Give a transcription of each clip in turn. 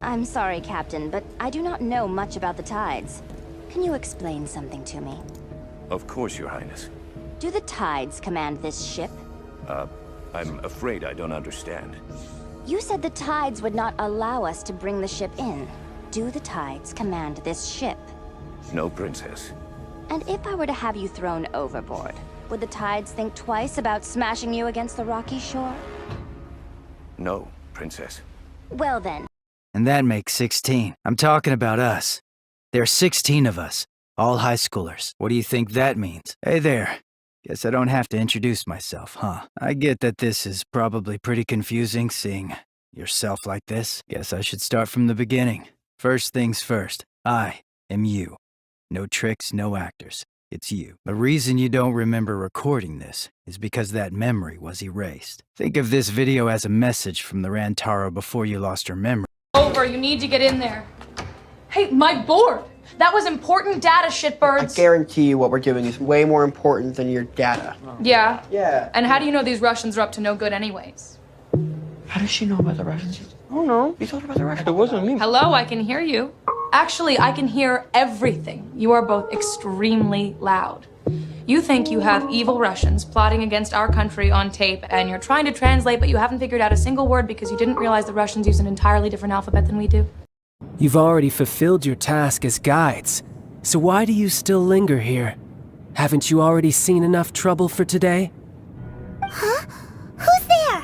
I'm sorry, Captain, but I do not know much about the tides. Can you explain something to me? Of course, Your Highness. Do the tides command this ship? I'm afraid I don't understand. You said the tides would not allow us to bring the ship in. Do the tides command this ship? No, Princess. And if I were to have you thrown overboard, would the tides think twice about smashing you against the rocky shore? No, Princess. Well then. And that makes 16. I'm talking about us. There are 16 of us, all high schoolers. What do you think that means? Hey there. Guess I don't have to introduce myself, huh? I get that this is probably pretty confusing, seeing yourself like this. Guess I should start from the beginning. First things first, I am you. No tricks, no actors. It's you. The reason you don't remember recording this is because that memory was erased. Think of this video as a message from the Rantaro before you lost her memory. Over, you need to get in there. Hey, my board! That was important data, shitbirds. I guarantee you what we're doing is way more important than your data. Yeah? Yeah. And how do you know these Russians are up to no good anyways? How does she know about the Russians? Oh no, you told her about the Russians. It wasn't me. Hello, I can hear you. Actually, I can hear everything. You are both extremely loud. You think you have evil Russians plotting against our country on tape, and you're trying to translate, but you haven't figured out a single word because you didn't realize the Russians use an entirely different alphabet than we do. You've already fulfilled your task as guides, so why do you still linger here? Haven't you already seen enough trouble for today? Huh? Who's there?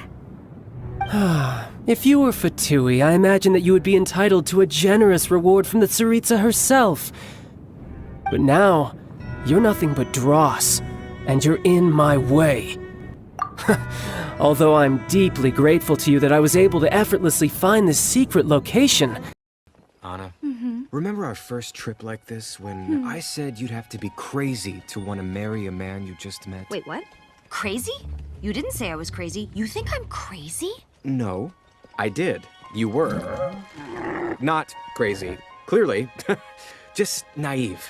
If you were Fatui, I imagine that you would be entitled to a generous reward from the Tsaritsa herself. But now, you're nothing but dross, and you're in my way. Although I'm deeply grateful to you that I was able to effortlessly find this secret location. Anna, remember our first trip like this when I said you'd have to be crazy to want to marry a man you just met? Wait, what? Crazy? You didn't say I was crazy. You think I'm crazy? No, I did. You were. Not crazy, clearly. Just naive.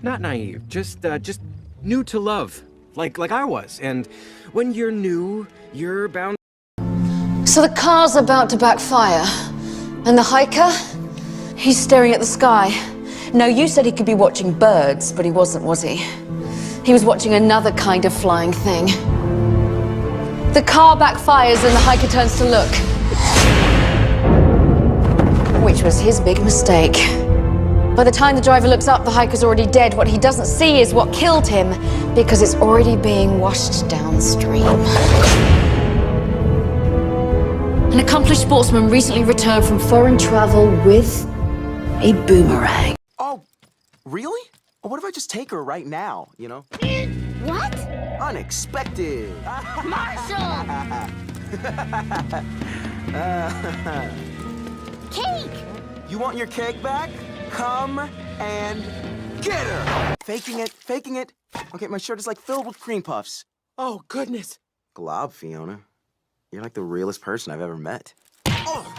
Not naive, just new to love, like I was. And when you're new, you're bound. So the car's about to backfire, and the hiker, he's staring at the sky. Now, you said he could be watching birds, but he wasn't, was he? He was watching another kind of flying thing. The car backfires and the hiker turns to look. Which was his big mistake. By the time the driver looks up, the hiker's already dead. What he doesn't see is what killed him, because it's already being washed downstream. An accomplished sportsman recently returned from foreign travel with a boomerang. Oh, really? What if I just take her right now, you know? What? Unexpected. Marshall! Cake! You want your cake back? Come and get her! Faking it, faking it. Okay, my shirt is like filled with cream puffs. Oh, goodness. Glob, Fiona. You're like the realest person I've ever met. Oh,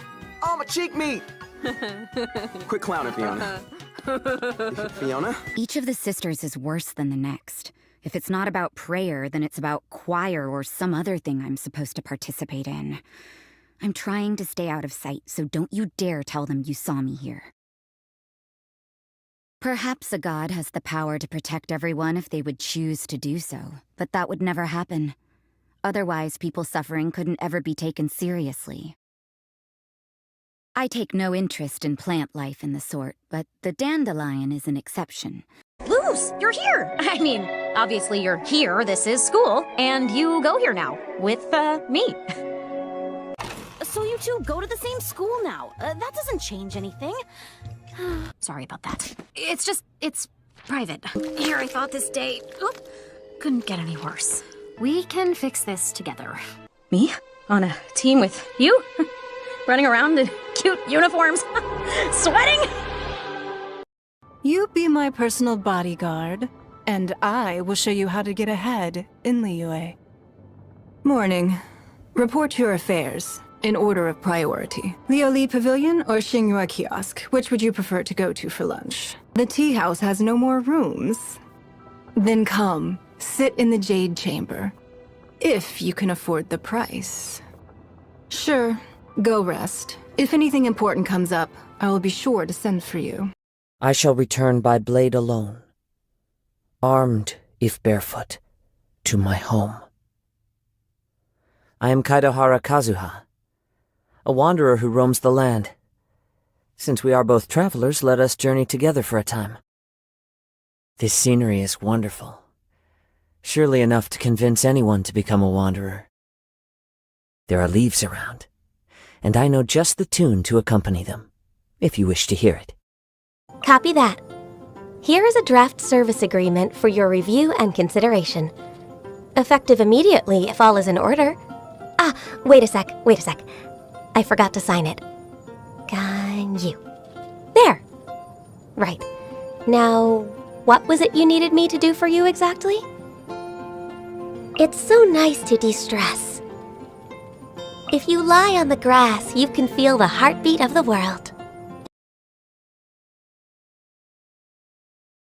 my cheek meat! Quit clowning, Fiona. Fiona? Each of the sisters is worse than the next. If it's not about prayer, then it's about choir or some other thing I'm supposed to participate in. I'm trying to stay out of sight, so don't you dare tell them you saw me here. Perhaps a god has the power to protect everyone if they would choose to do so, but that would never happen. Otherwise, people suffering couldn't ever be taken seriously. I take no interest in plant life and the sort, but the dandelion is an exception. Luz, you're here! I mean, obviously you're here, this is school, and you go here now, with, me. So you two go to the same school now. That doesn't change anything. Sorry about that. It's private. Here, I thought this day, couldn't get any worse. We can fix this together. Me? On a team with you? Running around in cute uniforms? Sweating? You be my personal bodyguard, and I will show you how to get ahead in Liyue. Morning. Report your affairs, in order of priority. Lioli Pavilion or Xingyue Kiosk, which would you prefer to go to for lunch? The tea house has no more rooms. Then come, sit in the Jade Chamber, if you can afford the price. Sure, Go rest. If anything important comes up, I will be sure to send for you. I shall return by blade alone, armed, if barefoot, to my home. I am Kaidohara Kazuha, a wanderer who roams the land. Since we are both travelers, let us journey together for a time. This scenery is wonderful, surely enough to convince anyone to become a wanderer. There are leaves around, and I know just the tune to accompany them, if you wish to hear it. Copy that. Here is a draft service agreement for your review and consideration. Effective immediately if all is in order. Ah, wait a sec. I forgot to sign it. You. There! Right. Now, what was it you needed me to do for you exactly? It's so nice to de-stress. If you lie on the grass, you can feel the heartbeat of the world.